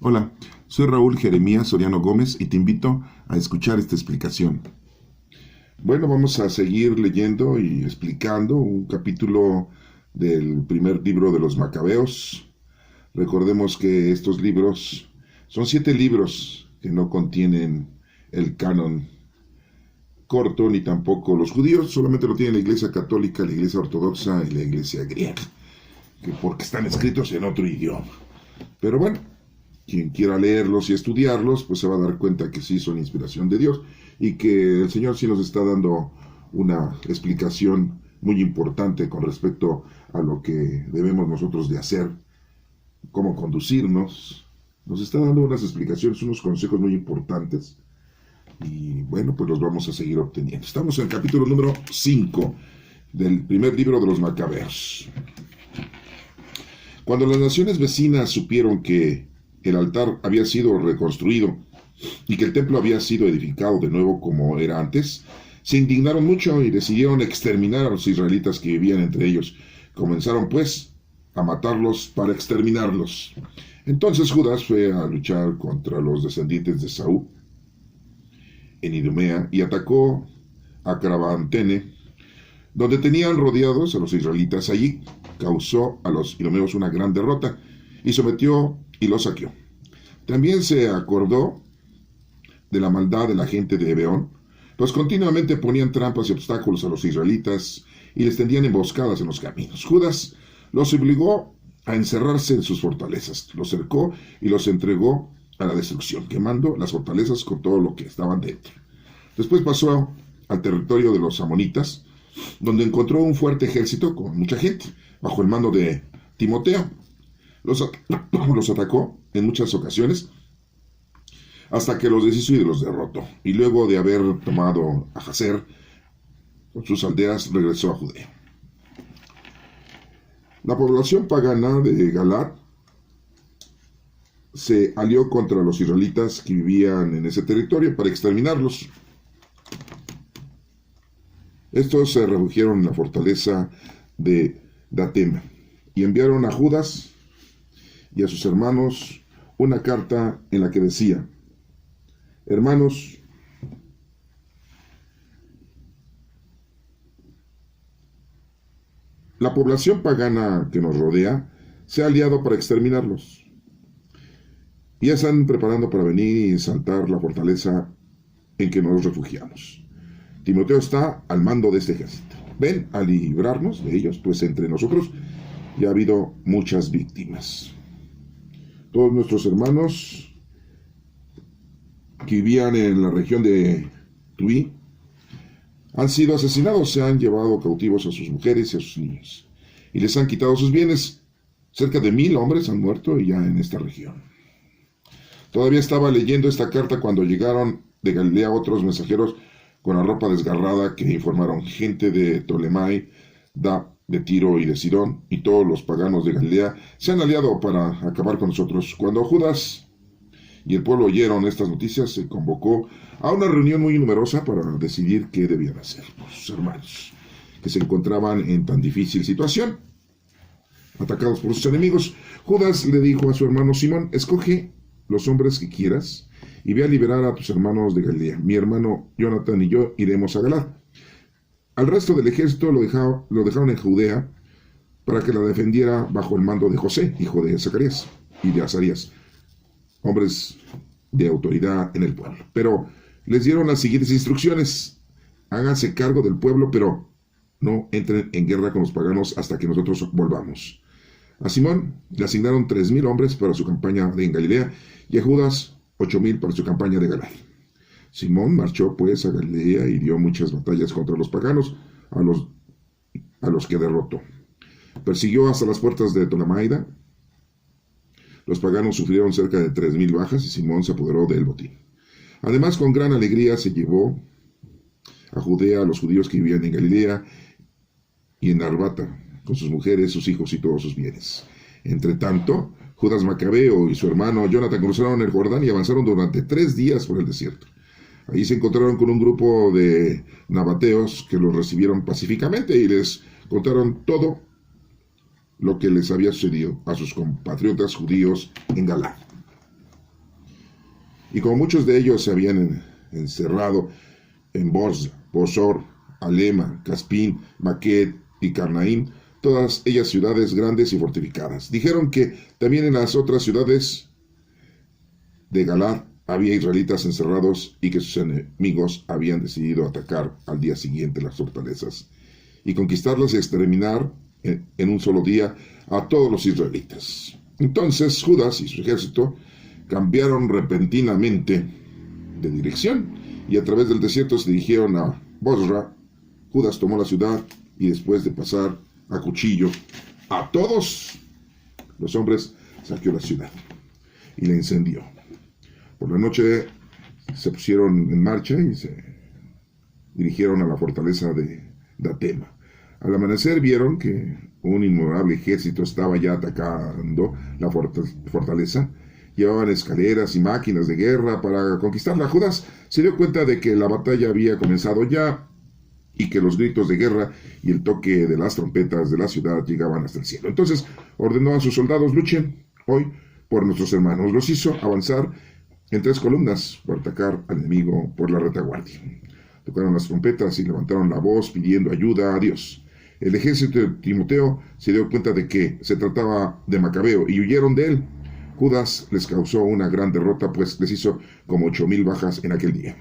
Hola, soy Raúl Jeremías Soriano Gómez y te invito a escuchar esta explicación. Bueno, vamos a seguir leyendo y explicando un capítulo del primer libro de los Macabeos. Recordemos que estos libros son 7 libros que no contienen el canon corto ni tampoco los judíos, solamente lo tiene la Iglesia Católica, la Iglesia Ortodoxa y la Iglesia griega, que porque están escritos en otro idioma. Pero bueno, quien quiera leerlos y estudiarlos, pues se va a dar cuenta que sí son inspiración de Dios y que el Señor sí nos está dando una explicación muy importante con respecto a lo que debemos nosotros de hacer, cómo conducirnos. Nos está dando unas explicaciones, unos consejos muy importantes y bueno, pues los vamos a seguir obteniendo. Estamos en el capítulo número 5 del primer libro de los Macabeos. Cuando las naciones vecinas supieron que el altar había sido reconstruido y que el templo había sido edificado de nuevo como era antes, se indignaron mucho y decidieron exterminar a los israelitas que vivían entre ellos. Comenzaron pues a matarlos para exterminarlos. Entonces Judas fue a luchar contra los descendientes de Saúl en Idumea y atacó a Carabantene, donde tenían rodeados a los israelitas. Allí causó a los idumeos una gran derrota y sometió y los saqueó. También se acordó de la maldad de la gente de Ebeón, pues continuamente ponían trampas y obstáculos a los israelitas y les tendían emboscadas en los caminos. Judas los obligó a encerrarse en sus fortalezas, los cercó y los entregó a la destrucción, quemando las fortalezas con todo lo que estaban dentro. Después pasó al territorio de los amonitas, donde encontró un fuerte ejército con mucha gente, bajo el mando de Timoteo. Los atacó en muchas ocasiones, hasta que los deshizo y los derrotó. Y luego de haber tomado a Jazer con sus aldeas, regresó a Judea. La población pagana de Galaad se alió contra los israelitas que vivían en ese territorio para exterminarlos. Estos se refugiaron en la fortaleza de Datem y enviaron a Judas y a sus hermanos una carta en la que decía: hermanos, la población pagana que nos rodea se ha aliado para exterminarlos. Y ya están preparando para venir y saltar la fortaleza en que nos refugiamos. Timoteo está al mando de este ejército. Ven a librarnos de ellos, pues entre nosotros ya ha habido muchas víctimas. Todos nuestros hermanos que vivían en la región de Tuí han sido asesinados, se han llevado cautivos a sus mujeres y a sus niños, y les han quitado sus bienes. Cerca de 1000 hombres han muerto ya en esta región. Todavía estaba leyendo esta carta cuando llegaron de Galilea otros mensajeros con la ropa desgarrada que informaron: gente de Ptolemai, de Tiro y de Sidón, y todos los paganos de Galilea se han aliado para acabar con nosotros. Cuando Judas y el pueblo oyeron estas noticias, se convocó a una reunión muy numerosa para decidir qué debían hacer por sus hermanos, que se encontraban en tan difícil situación, atacados por sus enemigos. Judas le dijo a su hermano Simón: escoge los hombres que quieras y ve a liberar a tus hermanos de Galilea. Mi hermano Jonathan y yo iremos a Galaad. Al resto del ejército lo dejaron en Judea para que la defendiera bajo el mando de José, hijo de Zacarías, y de Azarías, hombres de autoridad en el pueblo. Pero les dieron las siguientes instrucciones: háganse cargo del pueblo, pero no entren en guerra con los paganos hasta que nosotros volvamos. A Simón le asignaron 3000 hombres para su campaña en Galilea y a Judas 8000 para su campaña de Galaad. Simón marchó pues a Galilea y dio muchas batallas contra los paganos, a los que derrotó. Persiguió hasta las puertas de Ptolemaida. Los paganos sufrieron cerca de 3000 bajas y Simón se apoderó del botín. Además, con gran alegría se llevó a Judea a los judíos que vivían en Galilea y en Arbata, con sus mujeres, sus hijos y todos sus bienes. Entre tanto, Judas Macabeo y su hermano Jonathan cruzaron el Jordán y avanzaron durante 3 días por el desierto. Ahí se encontraron con un grupo de nabateos que los recibieron pacíficamente y les contaron todo lo que les había sucedido a sus compatriotas judíos en Galaad. Y como muchos de ellos se habían encerrado en Bosor, Alema, Caspín, Maqued y Carnaín, todas ellas ciudades grandes y fortificadas. Dijeron que también en las otras ciudades de Galad había israelitas encerrados y que sus enemigos habían decidido atacar al día siguiente las fortalezas y conquistarlas y exterminar en un solo día a todos los israelitas. Entonces Judas y su ejército cambiaron repentinamente de dirección y a través del desierto se dirigieron a Bosra. Judas tomó la ciudad y después de pasar a cuchillo a todos los hombres, saqueó la ciudad y la incendió. Por la noche se pusieron en marcha y se dirigieron a la fortaleza de Datema. Al amanecer vieron que un innumerable ejército estaba ya atacando la fortaleza. Llevaban escaleras y máquinas de guerra para conquistarla. Judas se dio cuenta de que la batalla había comenzado ya y que los gritos de guerra y el toque de las trompetas de la ciudad llegaban hasta el cielo. Entonces ordenó a sus soldados: luchen hoy por nuestros hermanos. Los hizo avanzar en 3 columnas para atacar al enemigo por la retaguardia. Tocaron las trompetas y levantaron la voz pidiendo ayuda a Dios. El ejército de Timoteo se dio cuenta de que se trataba de Macabeo y huyeron de él. Judas les causó una gran derrota, pues les hizo como 8,000 bajas en aquel día.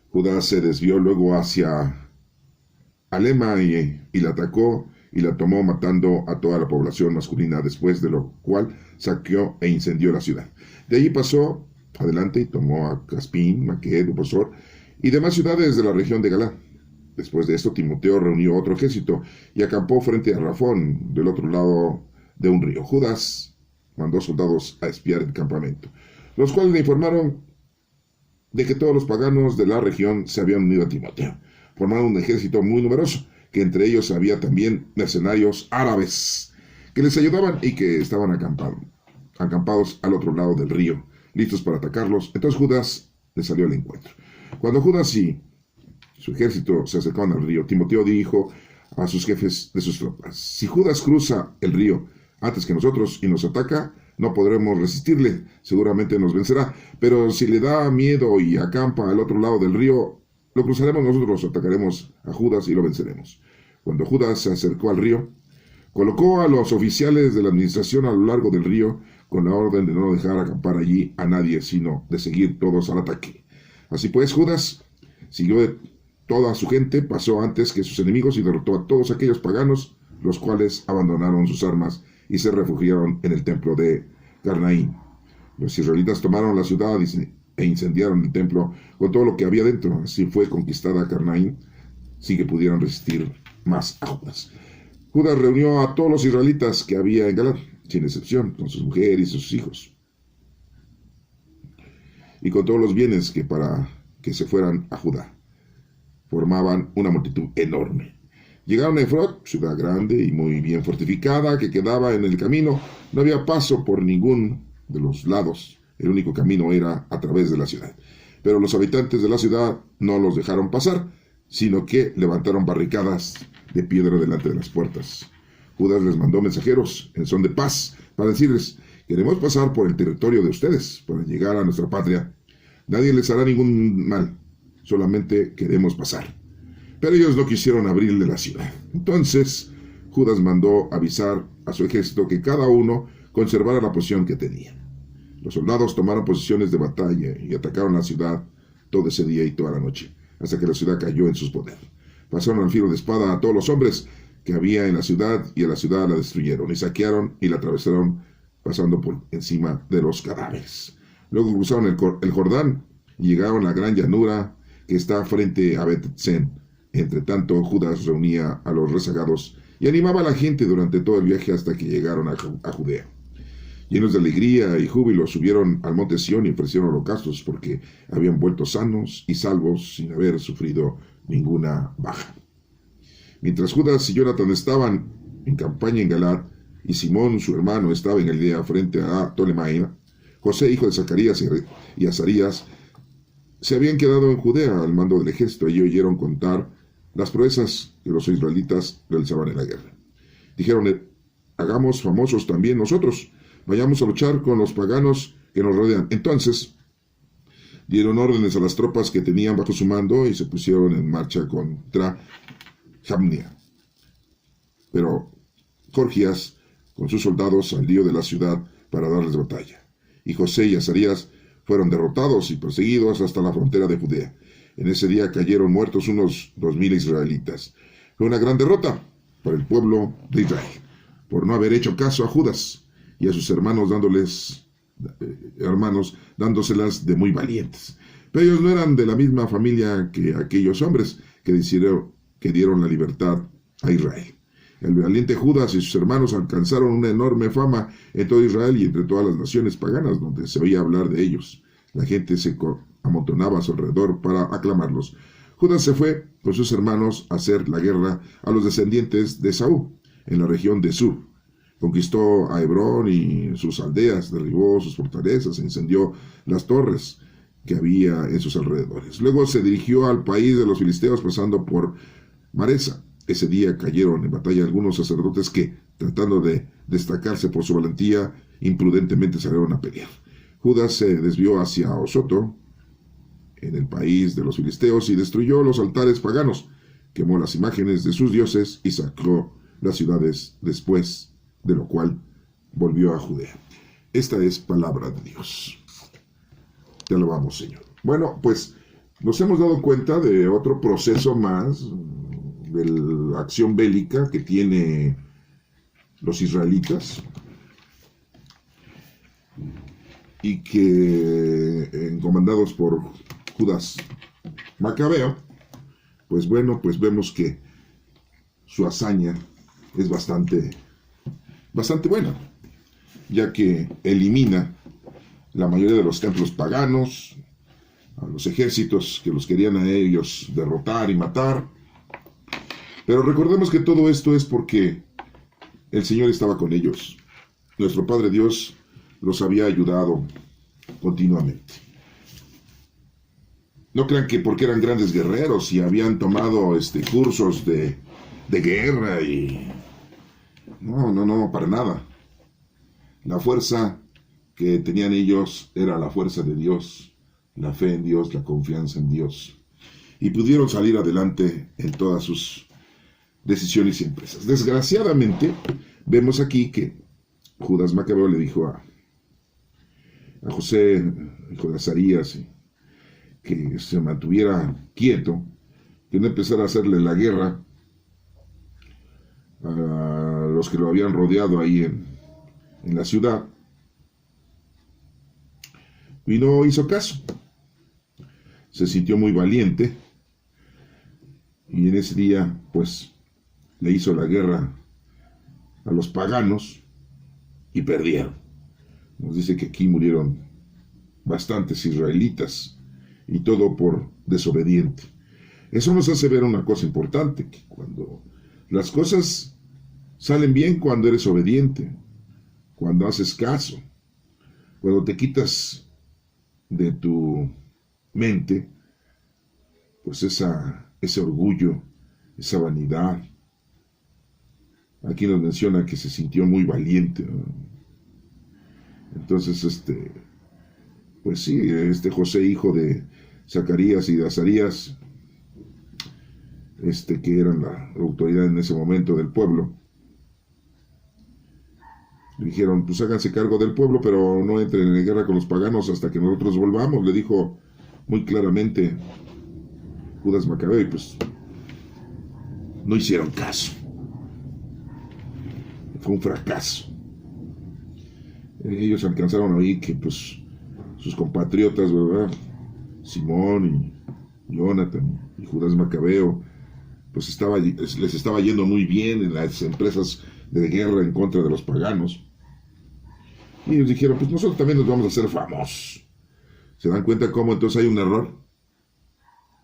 Judas se desvió luego hacia Alema y la atacó y la tomó, matando a toda la población masculina, después de lo cual saqueó e incendió la ciudad. De allí pasó adelante y tomó a Caspín, Maqued, Bosor y demás ciudades de la región de Galad. Después de esto, Timoteo reunió otro ejército y acampó frente a Rafón, del otro lado de un río. Judas mandó soldados a espiar el campamento, los cuales le informaron de que todos los paganos de la región se habían unido a Timoteo, formando un ejército muy numeroso, que entre ellos había también mercenarios árabes que les ayudaban y que estaban acampados al otro lado del río, listos para atacarlos. Entonces Judas les salió al encuentro. Cuando Judas y su ejército se acercaban al río, Timoteo dijo a sus jefes de sus tropas: si Judas cruza el río antes que nosotros y nos ataca, no podremos resistirle, seguramente nos vencerá, pero si le da miedo y acampa al otro lado del río, lo cruzaremos nosotros, atacaremos a Judas y lo venceremos. Cuando Judas se acercó al río, colocó a los oficiales de la administración a lo largo del río con la orden de no dejar acampar allí a nadie, sino de seguir todos al ataque. Así pues, Judas siguió de toda su gente, pasó antes que sus enemigos y derrotó a todos aquellos paganos, los cuales abandonaron sus armas y se refugiaron en el templo de Carnaín. Los israelitas tomaron la ciudad e incendiaron el templo con todo lo que había dentro. Así fue conquistada Carnaín, sin que pudieran resistir más a Judas. Judas reunió a todos los israelitas que había en Galad, sin excepción, con sus mujeres y sus hijos, y con todos los bienes que para que se fueran a Judá. Formaban una multitud enorme. Llegaron a Efrot, ciudad grande y muy bien fortificada, que quedaba en el camino. No había paso por ninguno de los lados. El único camino era a través de la ciudad. Pero los habitantes de la ciudad no los dejaron pasar, sino que levantaron barricadas de piedra delante de las puertas. Judas les mandó mensajeros en son de paz para decirles: queremos pasar por el territorio de ustedes para llegar a nuestra patria. Nadie les hará ningún mal, solamente queremos pasar. Pero ellos no quisieron abrirle la ciudad. Entonces Judas mandó avisar a su ejército que cada uno conservara la posición que tenía. Los soldados tomaron posiciones de batalla y atacaron la ciudad todo ese día y toda la noche, hasta que la ciudad cayó en sus poder. Pasaron al filo de espada a todos los hombres que había en la ciudad, y a la ciudad la destruyeron, y saquearon y la atravesaron, pasando por encima de los cadáveres. Luego cruzaron el Jordán y llegaron a la gran llanura que está frente a Bet-Sen. Entre tanto, Judas reunía a los rezagados y animaba a la gente durante todo el viaje hasta que llegaron a Judea. Llenos de alegría y júbilo, subieron al monte Sión y ofrecieron holocaustos, porque habían vuelto sanos y salvos sin haber sufrido ninguna baja. Mientras Judas y Jonatán estaban en campaña en Galad, y Simón, su hermano, estaba en Galilea frente a Ptolemaida, José, hijo de Zacarías y Azarías, se habían quedado en Judea al mando del ejército, y oyeron contar las proezas que los israelitas realizaban en la guerra. Dijeron: hagamos famosos también nosotros, vayamos a luchar con los paganos que nos rodean. Entonces, dieron órdenes a las tropas que tenían bajo su mando y se pusieron en marcha contra Jamnia. Pero Jorgías, con sus soldados, salió de la ciudad para darles batalla. Y José y Azarías fueron derrotados y perseguidos hasta la frontera de Judea. En ese día cayeron muertos unos 2000 israelitas. Fue una gran derrota para el pueblo de Israel, por no haber hecho caso a Judas y a sus hermanos dándoselas de muy valientes. Pero ellos no eran de la misma familia que aquellos hombres que dieron la libertad a Israel. El valiente Judas y sus hermanos alcanzaron una enorme fama en todo Israel y entre todas las naciones paganas donde se oía hablar de ellos. La gente se amontonaba a su alrededor para aclamarlos. Judas se fue con sus hermanos a hacer la guerra a los descendientes de Esaú en la región de Sur. Conquistó a Hebrón y sus aldeas, derribó sus fortalezas e incendió las torres que había en sus alrededores. Luego se dirigió al país de los filisteos pasando por Maresa. Ese día cayeron en batalla algunos sacerdotes que, tratando de destacarse por su valentía, imprudentemente salieron a pelear. Judas se desvió hacia Osoto, en el país de los filisteos, y destruyó los altares paganos, quemó las imágenes de sus dioses y sacó las ciudades, después de lo cual volvió a Judea. Esta es palabra de Dios. Te alabamos, Señor. Bueno, pues nos hemos dado cuenta de otro proceso más de la acción bélica que tiene los israelitas y que, comandados por Judas Macabeo, pues bueno, pues vemos que su hazaña es bastante buena, ya que elimina la mayoría de los templos paganos, a los ejércitos que los querían a ellos derrotar y matar. Pero recordemos que todo esto es porque el Señor estaba con ellos. Nuestro Padre Dios los había ayudado continuamente. No crean que porque eran grandes guerreros y habían tomado cursos de guerra y... No, para nada. La fuerza que tenían ellos era la fuerza de Dios, la fe en Dios, la confianza en Dios. Y pudieron salir adelante en todas sus decisiones y empresas. Desgraciadamente, vemos aquí que Judas Macabeo le dijo a José, hijo de Azarías, que se mantuviera quieto, que no empezara a hacerle la guerra a los que lo habían rodeado ahí en la ciudad. Y no hizo caso. Se sintió muy valiente y en ese día, pues, le hizo la guerra a los paganos y perdieron. Nos dice que aquí murieron bastantes israelitas y todo por desobediente. Eso nos hace ver una cosa importante, que cuando las cosas salen bien, cuando eres obediente, cuando haces caso, cuando te quitas de tu mente, pues ese orgullo, esa vanidad. Aquí nos menciona que se sintió muy valiente, ¿no? Entonces, pues sí, José, hijo de Zacarías y de Azarías, que eran la autoridad en ese momento del pueblo, le dijeron, pues háganse cargo del pueblo, pero no entren en guerra con los paganos hasta que nosotros volvamos, le dijo muy claramente Judas Macabeo, y pues no hicieron caso. Fue un fracaso. Ellos alcanzaron a oír que pues sus compatriotas, ¿verdad? Simón y Jonathan y Judas Macabeo, pues les estaba yendo muy bien en las empresas de guerra en contra de los paganos. Y ellos dijeron, pues nosotros también nos vamos a hacer famosos. ¿Se dan cuenta cómo entonces hay un error?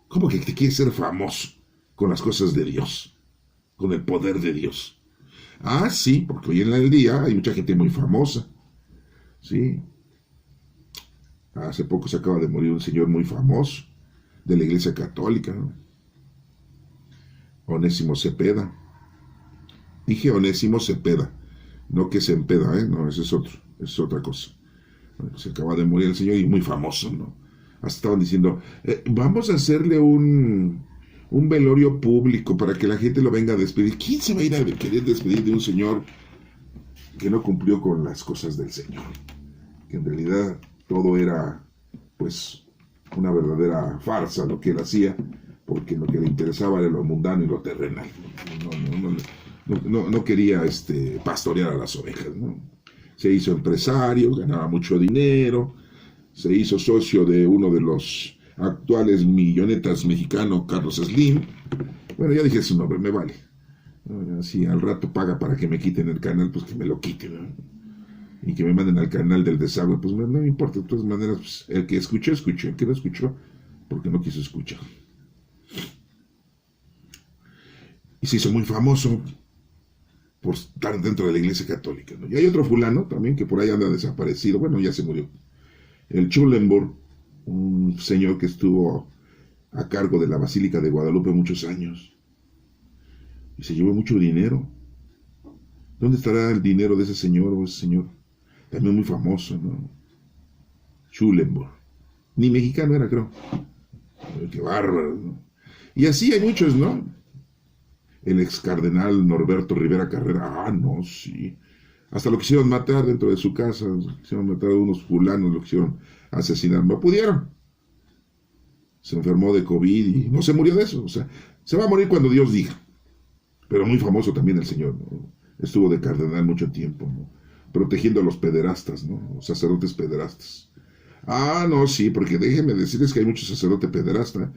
¿Cómo que te quieres ser famoso con las cosas de Dios? Con el poder de Dios. Ah, sí, porque hoy en el día hay mucha gente muy famosa. Sí. Hace poco se acaba de morir un señor muy famoso de la Iglesia Católica, ¿no? Onésimo Cepeda. Dije Onésimo Cepeda, no que se empeda, no, ese es otro. es otra cosa. Bueno, se acaba de morir el señor y muy famoso, ¿no? Hasta estaban diciendo, vamos a hacerle un velorio público para que la gente lo venga a despedir. ¿Quién se va a ir a querer despedir de un señor que no cumplió con las cosas del Señor? Que en realidad todo era, pues, una verdadera farsa lo que él hacía, porque lo que le interesaba era lo mundano y lo terrenal. No quería pastorear a las ovejas, ¿no? Se hizo empresario, ganaba mucho dinero, se hizo socio de uno de los actuales millonetas mexicanos, Carlos Slim. Bueno, ya dije su nombre, me vale. Si al rato paga para que me quiten el canal, pues que me lo quiten, ¿no? Y que me manden al canal del desagüe, pues no me importa. De todas maneras, pues, el que escuchó, escuchó. El que no escuchó, porque no quiso escuchar. Y se hizo muy famoso por estar dentro de la Iglesia Católica, ¿no? Y hay otro fulano también que por ahí anda desaparecido. Bueno, ya se murió. El Schulenburg, un señor que estuvo a cargo de la Basílica de Guadalupe muchos años. Y se llevó mucho dinero. ¿Dónde estará el dinero de ese señor o ese señor? También muy famoso, ¿no? Schulenburg. Ni mexicano era, creo. Qué bárbaro, ¿no? Y así hay muchos, ¿no? El ex cardenal Norberto Rivera Carrera. No, sí. Hasta lo quisieron matar dentro de su casa. Quisieron matar a unos fulanos, lo quisieron asesinar. No pudieron. Se enfermó de COVID y no se murió de eso. O sea, se va a morir cuando Dios diga. Pero muy famoso también el señor, ¿no? Estuvo de cardenal mucho tiempo, ¿no? Protegiendo a los pederastas, ¿no? Los sacerdotes pederastas. No, sí, porque déjenme decirles que hay muchos sacerdotes pederastas.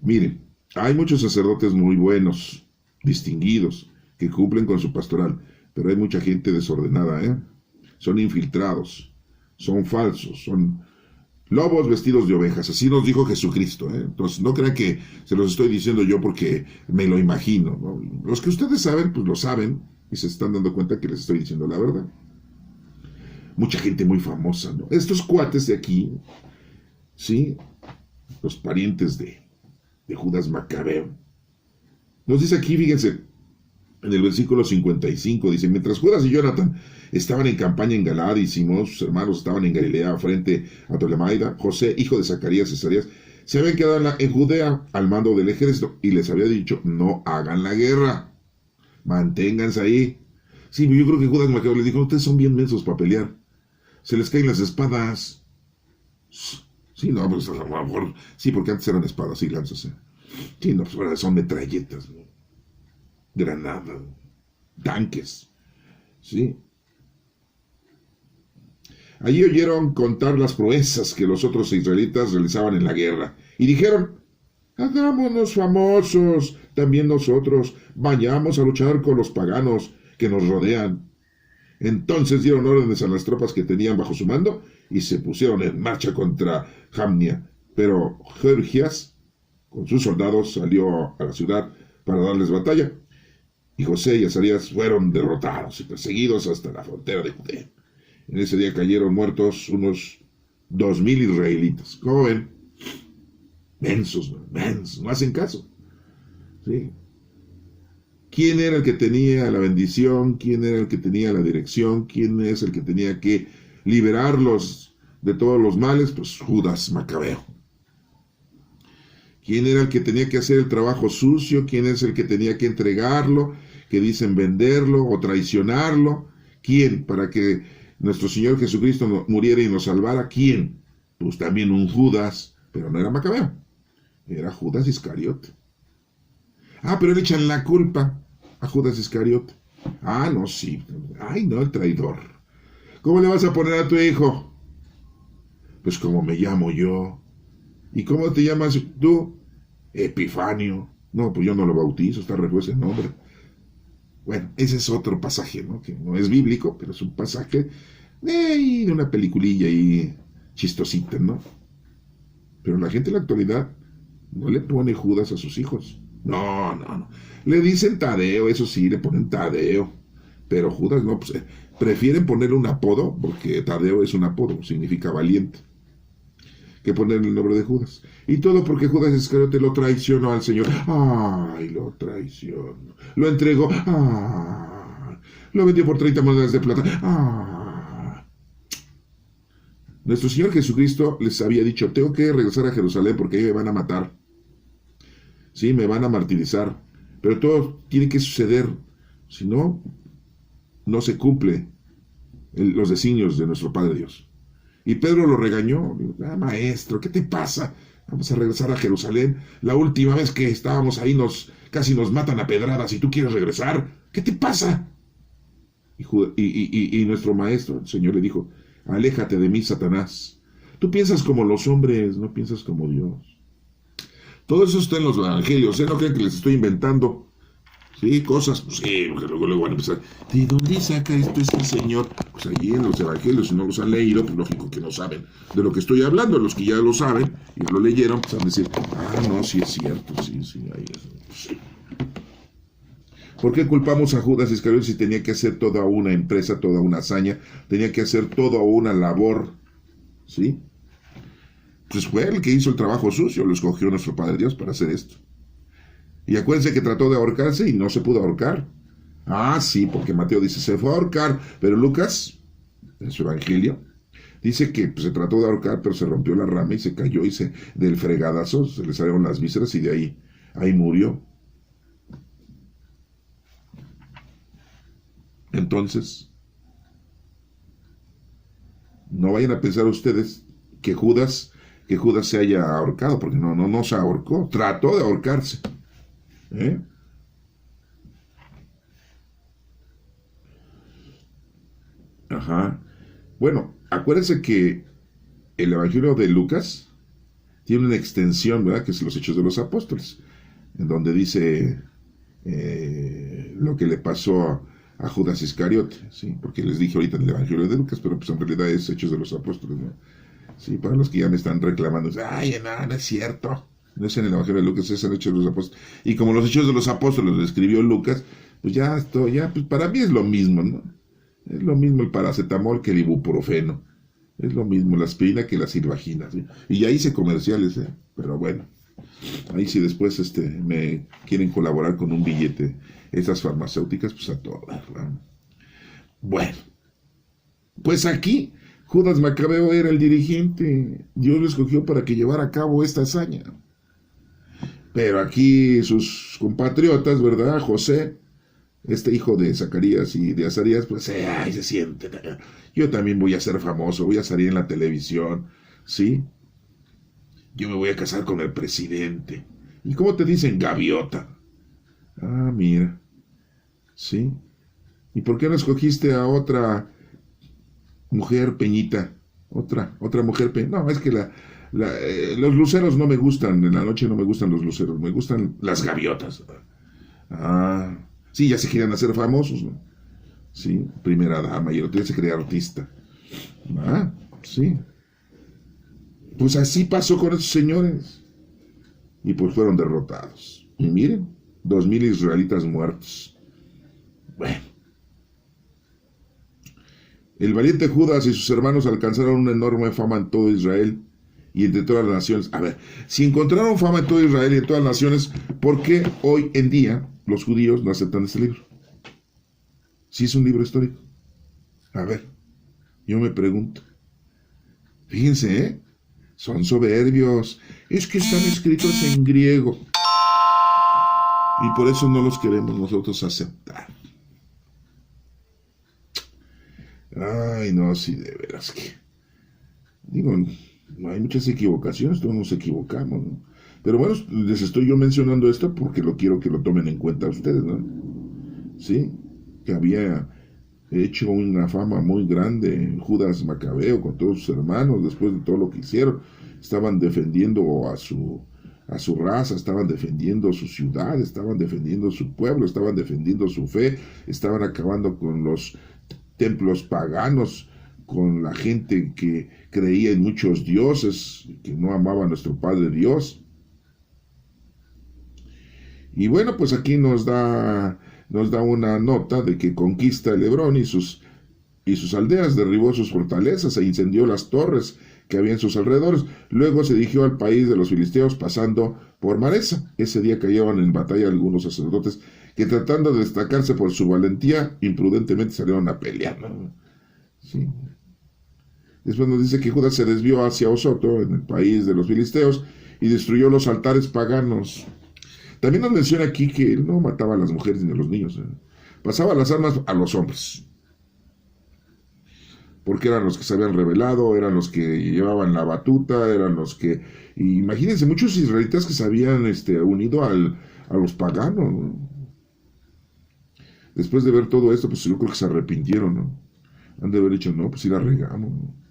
Miren, hay muchos sacerdotes muy buenos, distinguidos, que cumplen con su pastoral, pero hay mucha gente desordenada, ¿eh? Son infiltrados, son falsos, son lobos vestidos de ovejas, así nos dijo Jesucristo, ¿eh? Entonces no crean que se los estoy diciendo yo porque me lo imagino, ¿no? Los que ustedes saben, pues lo saben, y se están dando cuenta que les estoy diciendo la verdad. Mucha gente muy famosa, ¿no? Estos cuates de aquí, ¿sí? Los parientes de Judas Macabeo. Nos dice aquí, fíjense, en el versículo 55, dice, mientras Judas y Jonathan estaban en campaña en Galaad y Simón, sus hermanos, estaban en Galilea frente a Ptolemaida, José, hijo de Zacarías y Cesarías, se habían quedado en Judea al mando del ejército y les había dicho, no hagan la guerra, manténganse ahí. Sí, yo creo que Judas Macabeo les dijo, ustedes son bien mensos para pelear, se les caen las espadas. Sí, no, pues a lo mejor, sí, porque antes eran espadas y lanzas, ¿eh? Sí, no, pues ahora son metralletas, ¿no? Granadas, tanques, ¿sí? Allí oyeron contar las proezas que los otros israelitas realizaban en la guerra, y dijeron, hagámonos famosos, también nosotros, vayamos a luchar con los paganos que nos rodean. Entonces dieron órdenes a las tropas que tenían bajo su mando, y se pusieron en marcha contra Jamnia, pero Jerjías, con sus soldados, salió a la ciudad para darles batalla. Y José y Azarías fueron derrotados y perseguidos hasta la frontera de Judea. En ese día cayeron muertos unos 2000 israelitas. ¿Cómo ven? Mensos, no hacen caso. ¿Sí? ¿Quién era el que tenía la bendición? ¿Quién era el que tenía la dirección? ¿Quién es el que tenía que liberarlos de todos los males? Pues Judas Macabeo. ¿Quién era el que tenía que hacer el trabajo sucio? ¿Quién es el que tenía que entregarlo? Que dicen venderlo o traicionarlo. ¿Quién? Para que nuestro Señor Jesucristo muriera y nos salvara. ¿Quién? Pues también un Judas, pero no era Macabeo. Era Judas Iscariote. Pero le echan la culpa a Judas Iscariote. No, sí. Ay, no, el traidor. ¿Cómo le vas a poner a tu hijo? Pues como me llamo yo. ¿Y cómo te llamas tú? Epifanio. No, pues yo no lo bautizo, está re ese nombre. Bueno, ese es otro pasaje, ¿no? Que no es bíblico, pero es un pasaje de una peliculilla ahí chistosita, ¿no? Pero la gente en la actualidad no le pone Judas a sus hijos. No. Le dicen Tadeo, eso sí, le ponen Tadeo. Pero Judas no, pues prefieren ponerle un apodo, porque Tadeo es un apodo, significa valiente, que ponerle el nombre de Judas. Y todo porque Judas Iscariote lo traicionó al Señor. Lo traicionó. Lo entregó. Lo vendió por 30 monedas de plata. Nuestro Señor Jesucristo les había dicho, tengo que regresar a Jerusalén porque ahí me van a matar. Sí, me van a martirizar. Pero todo tiene que suceder. Si no, no se cumple los designios de nuestro Padre Dios. Y Pedro lo regañó. Maestro, ¿qué te pasa? Vamos a regresar a Jerusalén. La última vez que estábamos ahí casi nos matan a pedradas y tú quieres regresar. ¿Qué te pasa? Y nuestro maestro, el Señor, le dijo, aléjate de mí, Satanás. Tú piensas como los hombres, no piensas como Dios. Todo eso está en los evangelios, no crean que les estoy inventando. Sí, cosas, pues sí, porque luego van a empezar. ¿De dónde saca esto este señor? Pues allí en los evangelios, si no los han leído, pues lógico que no saben de lo que estoy hablando. Los que ya lo saben y lo leyeron, pues van a decir, no, sí es cierto, sí, ahí es. Sí. ¿Por qué culpamos a Judas Iscariote si tenía que hacer toda una empresa, toda una hazaña, tenía que hacer toda una labor? ¿Sí? Pues fue el que hizo el trabajo sucio, lo escogió nuestro Padre Dios para hacer esto. Y acuérdense que trató de ahorcarse y no se pudo ahorcar. Sí, porque Mateo dice se fue a ahorcar, pero Lucas, en su evangelio, dice que se trató de ahorcar, pero se rompió la rama y se cayó y del fregadazo se le salieron las vísceras y de ahí murió. Entonces, no vayan a pensar ustedes que Judas se haya ahorcado, porque no se ahorcó, trató de ahorcarse. Ajá. Bueno, acuérdense que el Evangelio de Lucas tiene una extensión, ¿verdad? Que es los Hechos de los Apóstoles, en donde dice lo que le pasó a Judas Iscariote, ¿sí? Porque les dije ahorita en el Evangelio de Lucas, pero pues en realidad es Hechos de los Apóstoles, ¿no? Sí, para los que ya me están reclamando, no es cierto. No es en el Evangelio de Lucas, es en Hechos de los Apóstoles. Y como los Hechos de los Apóstoles lo escribió Lucas, pues pues para mí es lo mismo, ¿no? Es lo mismo el paracetamol que el ibuprofeno. Es lo mismo la aspirina que la silvagina, ¿sí? Y ya hice comerciales, pero bueno. Ahí si después me quieren colaborar con un billete esas farmacéuticas, pues a todas, ¿no? Bueno, pues aquí Judas Macabeo era el dirigente. Dios lo escogió para que llevara a cabo esta hazaña. Pero aquí sus compatriotas, ¿verdad? José, hijo de Zacarías y de Azarías, pues se sienten. Yo también voy a ser famoso, voy a salir en la televisión, ¿sí? Yo me voy a casar con el presidente. ¿Y cómo te dicen? Gaviota. Mira. ¿Sí? ¿Y por qué no escogiste a otra mujer Peñita? Otra mujer Peñita. No, es que los luceros no me gustan. En la noche no me gustan los luceros. Me gustan las gaviotas. Sí, ya se querían hacer famosos, ¿no? Sí, primera dama. Y el otro día se creía artista. Sí. Pues así pasó con esos señores. Y pues fueron derrotados. Y miren, 2,000 israelitas muertos. Bueno. El valiente Judas y sus hermanos alcanzaron una enorme fama en todo Israel y entre todas las naciones. A ver, si encontraron fama en todo Israel y en todas las naciones, ¿por qué hoy en día los judíos no aceptan este libro? Si es un libro histórico. A ver, yo me pregunto. Fíjense, son soberbios. Es que están escritos en griego. Y por eso no los queremos nosotros aceptar. No, sí, de veras que... Digo, no hay muchas equivocaciones, todos nos equivocamos, ¿no? Pero bueno, les estoy yo mencionando esto porque quiero que lo tomen en cuenta ustedes, ¿no? Sí, que había hecho una fama muy grande Judas Macabeo con todos sus hermanos después de todo lo que hicieron. Estaban defendiendo a su raza, estaban defendiendo su ciudad, estaban defendiendo su pueblo, estaban defendiendo su fe, estaban acabando con los templos paganos, con la gente que creía en muchos dioses, que no amaba a nuestro Padre Dios. Y bueno, pues aquí nos da una nota de que conquista el Hebrón y sus aldeas, derribó sus fortalezas e incendió las torres que había en sus alrededores. Luego se dirigió al país de los filisteos pasando por Maresa. Ese día cayeron en batalla algunos sacerdotes que, tratando de destacarse por su valentía, imprudentemente salieron a pelear, ¿no? Sí. Después nos dice que Judas se desvió hacia Osoto, en el país de los filisteos, y destruyó los altares paganos. También nos menciona aquí que él no mataba a las mujeres ni a los niños. Pasaba las armas a los hombres, porque eran los que se habían rebelado, eran los que llevaban la batuta, eran los que... Imagínense, muchos israelitas que se habían unido a los paganos, ¿no? Después de ver todo esto, pues yo creo que se arrepintieron, ¿no? Han de haber dicho, no, pues sí la regamos, ¿no?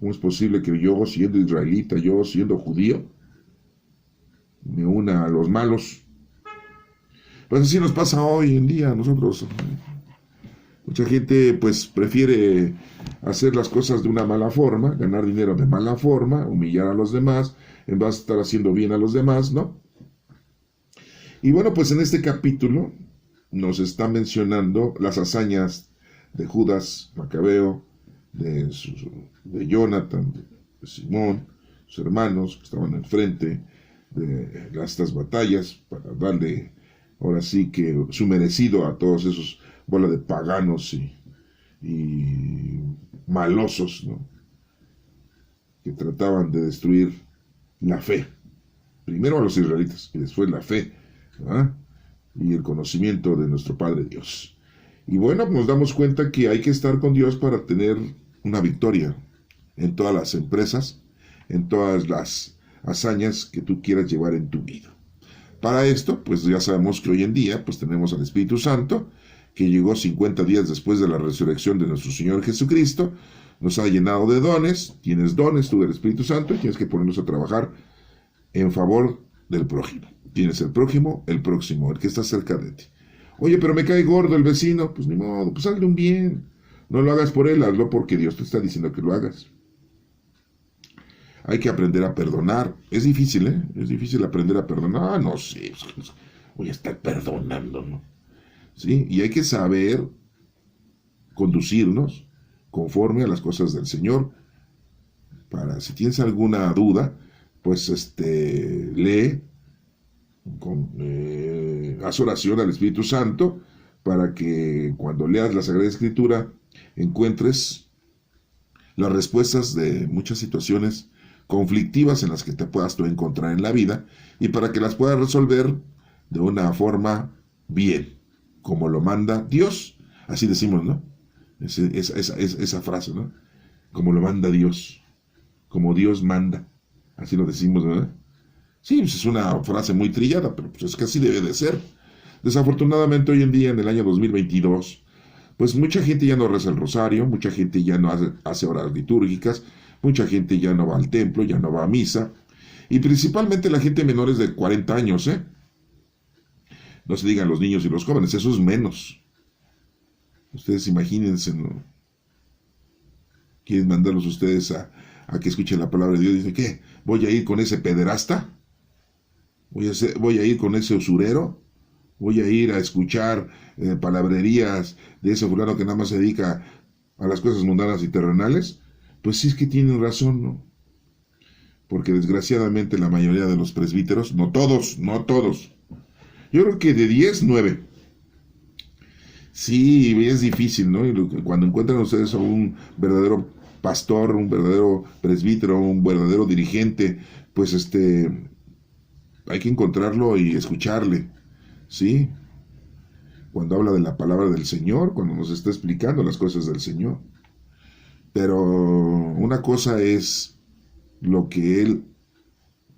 ¿Cómo es posible que yo, siendo israelita, yo siendo judío, me una a los malos? Pues así nos pasa hoy en día a nosotros. Mucha gente pues prefiere hacer las cosas de una mala forma, ganar dinero de mala forma, humillar a los demás, en vez de estar haciendo bien a los demás, ¿no? Y bueno, pues en este capítulo nos está mencionando las hazañas de Judas Macabeo, de Jonathan, de Simón, sus hermanos que estaban al frente de estas batallas para darle ahora sí que su merecido a todos esos bola de paganos y malosos, ¿no? Que trataban de destruir la fe, primero a los israelitas y después la fe, ¿verdad? Y el conocimiento de nuestro Padre Dios. Y bueno, nos damos cuenta que hay que estar con Dios para tener una victoria en todas las empresas, en todas las hazañas que tú quieras llevar en tu vida. Para esto, pues ya sabemos que hoy en día, pues tenemos al Espíritu Santo, que llegó 50 días después de la resurrección de nuestro Señor Jesucristo, nos ha llenado de dones, tienes dones tú del Espíritu Santo y tienes que ponernos a trabajar en favor del prójimo. Tienes el prójimo, el próximo, el que está cerca de ti. Oye, pero me cae gordo el vecino, pues ni modo, pues hazle un bien. No lo hagas por él, hazlo porque Dios te está diciendo que lo hagas. Hay que aprender a perdonar. Es difícil, ¿eh? Es difícil aprender a perdonar. No sé, voy a estar perdonando, ¿no? ¿Sí? Y hay que saber conducirnos conforme a las cosas del Señor. Para, si tienes alguna duda, pues lee, haz oración al Espíritu Santo para que cuando leas la Sagrada Escritura encuentres las respuestas de muchas situaciones conflictivas en las que te puedas tú encontrar en la vida y para que las puedas resolver de una forma bien, como lo manda Dios. Así decimos, ¿no? Esa frase, ¿no? Como lo manda Dios, como Dios manda. Así lo decimos, ¿verdad? Sí, pues es una frase muy trillada, pero pues es que así debe de ser. Desafortunadamente hoy en día, en el año 2022, pues mucha gente ya no reza el rosario, mucha gente ya no hace horas litúrgicas, mucha gente ya no va al templo, ya no va a misa, y principalmente la gente menores de 40 años, ¿eh? No se digan los niños y los jóvenes, eso es menos. Ustedes imagínense, ¿no? Quieren mandarlos ustedes a que escuchen la palabra de Dios. Dicen, ¿qué? ¿Voy a ir con ese pederasta? ¿Voy a ir con ese usurero? ¿Voy a ir a escuchar palabrerías de ese fulano que nada más se dedica a las cosas mundanas y terrenales? Pues sí, es que tienen razón, ¿no? Porque desgraciadamente la mayoría de los presbíteros, no todos, yo creo que de 10, 9. Sí, es difícil, ¿no? Y cuando encuentran ustedes a un verdadero pastor, un verdadero presbítero, un verdadero dirigente, pues hay que encontrarlo y escucharle, ¿sí? Cuando habla de la palabra del Señor, cuando nos está explicando las cosas del Señor. Pero una cosa es lo que Él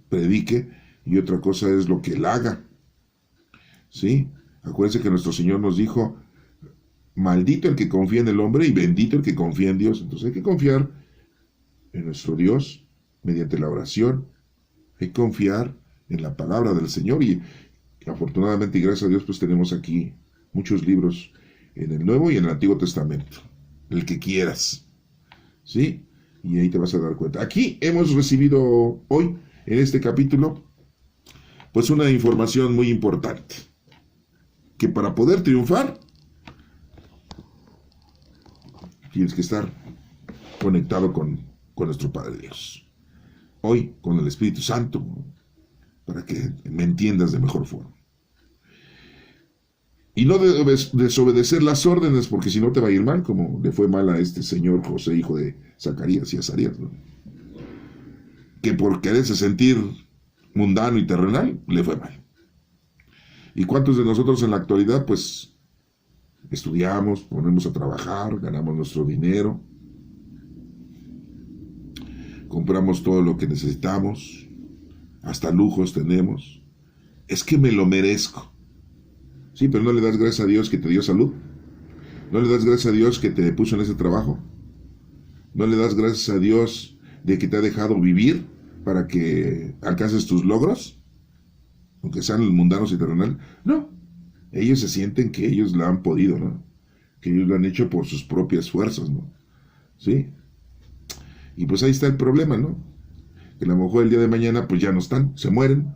predique y otra cosa es lo que Él haga, ¿sí? Acuérdense que nuestro Señor nos dijo, maldito el que confía en el hombre y bendito el que confía en Dios. Entonces hay que confiar en nuestro Dios mediante la oración. Hay que confiar en la palabra del Señor y afortunadamente y gracias a Dios pues tenemos aquí muchos libros en el Nuevo y en el Antiguo Testamento. El que quieras, ¿sí? Y ahí te vas a dar cuenta. Aquí hemos recibido hoy en este capítulo pues una información muy importante. Que para poder triunfar tienes que estar conectado con nuestro Padre Dios. Hoy con el Espíritu Santo, para que me entiendas de mejor forma. Y no desobedecer las órdenes, porque si no te va a ir mal, como le fue mal a este señor José, hijo de Zacarías y Azarías, ¿no? Que por quererse sentir mundano y terrenal, le fue mal. ¿Y cuántos de nosotros en la actualidad, pues, estudiamos, ponemos a trabajar, ganamos nuestro dinero, compramos todo lo que necesitamos, hasta lujos tenemos? Es que me lo merezco. Sí, pero no le das gracias a Dios que te dio salud. No le das gracias a Dios que te puso en ese trabajo. No le das gracias a Dios de que te ha dejado vivir para que alcances tus logros, aunque sean mundanos y terrenales. No, ellos se sienten que ellos la han podido, ¿no? Que ellos lo han hecho por sus propias fuerzas, ¿no? Sí. Y pues ahí está el problema, ¿no? Que a lo mejor el día de mañana pues ya no están, se mueren.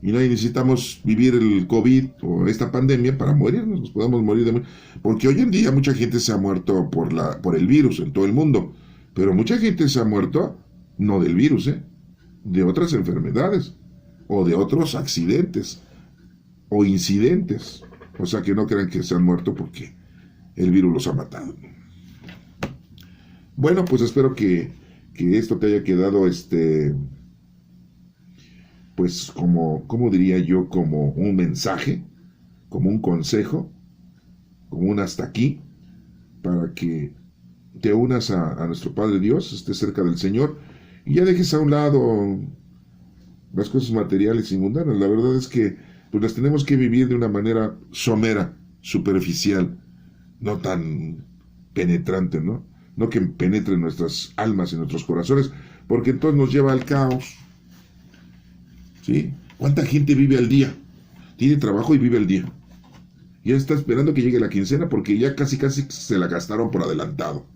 Y no necesitamos vivir el COVID o esta pandemia para morirnos, nos podemos morir de... Porque hoy en día mucha gente se ha muerto por el virus en todo el mundo, pero mucha gente se ha muerto no del virus, de otras enfermedades o de otros accidentes o incidentes. O sea, que no crean que se han muerto porque el virus los ha matado. Bueno, pues espero que esto te haya quedado pues como diría yo, como un mensaje, como un consejo, como un hasta aquí, para que te unas a nuestro Padre Dios, estés cerca del Señor, y ya dejes a un lado las cosas materiales y mundanas. La verdad es que pues las tenemos que vivir de una manera somera, superficial, no tan penetrante, ¿no? No que penetre en nuestras almas y nuestros corazones, porque entonces nos lleva al caos. ¿Sí? ¿Cuánta gente vive al día? Tiene trabajo y vive al día. Ya está esperando que llegue la quincena porque ya casi se la gastaron por adelantado.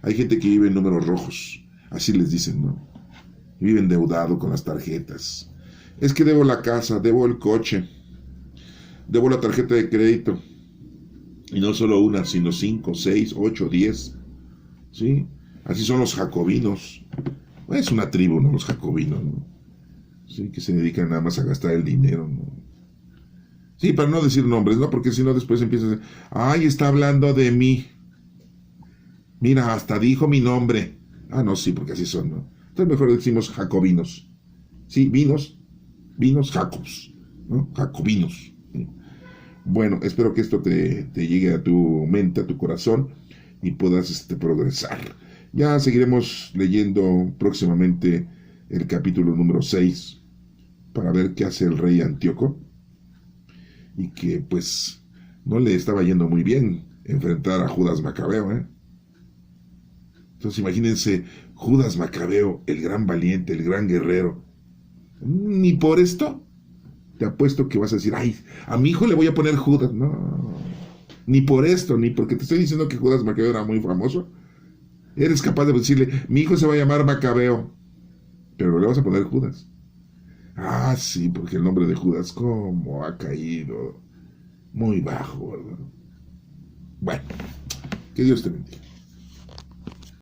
Hay gente que vive en números rojos, así les dicen, ¿no? Vive endeudado con las tarjetas. Es que debo la casa, debo el coche, debo la tarjeta de crédito. Y no solo una, sino 5, 6, 8, 10. ¿Sí? Así son los jacobinos. Es una tribu, ¿no? Los jacobinos, ¿no? Sí, que se dedican nada más a gastar el dinero, ¿no? Sí, para no decir nombres, ¿no? Porque si no después empiezas a decir, ay, está hablando de mí. Mira, hasta dijo mi nombre. Ah, no, sí, porque así son, ¿no? Entonces mejor decimos jacobinos. Sí, vinos, jacobs, ¿no? Jacobinos. ¿Sí? Bueno, espero que esto te llegue a tu mente, a tu corazón y puedas progresar. Ya seguiremos leyendo próximamente el capítulo número 6 para ver qué hace el rey Antíoco y que pues no le estaba yendo muy bien enfrentar a Judas Macabeo, Entonces imagínense, Judas Macabeo, el gran valiente, el gran guerrero, ni por esto te apuesto que vas a decir, ay, a mi hijo le voy a poner Judas. No, ni por esto, ni porque te estoy diciendo que Judas Macabeo era muy famoso, eres capaz de decirle, mi hijo se va a llamar Macabeo, pero le vas a poner Judas. Ah, sí, porque el nombre de Judas, cómo ha caído muy bajo, ¿verdad? Bueno, que Dios te bendiga.